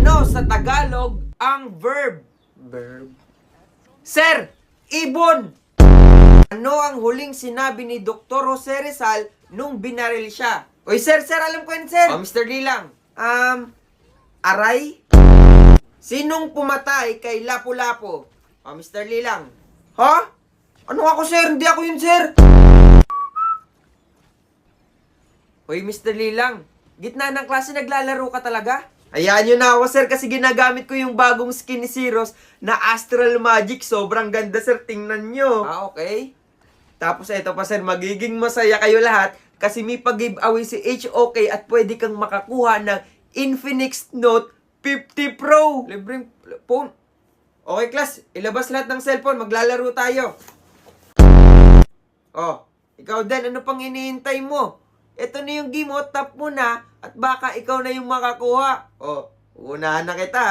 Ano sa Tagalog ang verb? Sir, ibon! Ano ang huling sinabi ni Dr. Jose Rizal nung binaril siya? Oy, sir, alam ko yun, sir. Oh, Mr. Lilang. Aray? Sinong pumatay kay Lapu-Lapu? Oh, Mr. Lilang. Ha? Ano ako, sir? Hindi ako yun, sir. Oy, Mr. Lilang. Gitna ng klase, naglalaro ka talaga? Hayaan nyo na ako, sir, kasi ginagamit ko yung bagong skin ni Zeros na Astral Magic. Sobrang ganda, sir. Tingnan nyo. Okay. Tapos ito pa, sir, magiging masaya kayo lahat kasi may pag-giveaway si HOK at pwede kang makakuha ng Infinix Note 50 Pro. Libreng phone. Okay, class. Ilabas lahat ng cellphone. Maglalaro tayo. Oh, ikaw din. Ano pang hinihintay mo? Ito na yung game, oh. Tap mo na at baka ikaw na yung makakuha. Oh, unahan na kita, ha?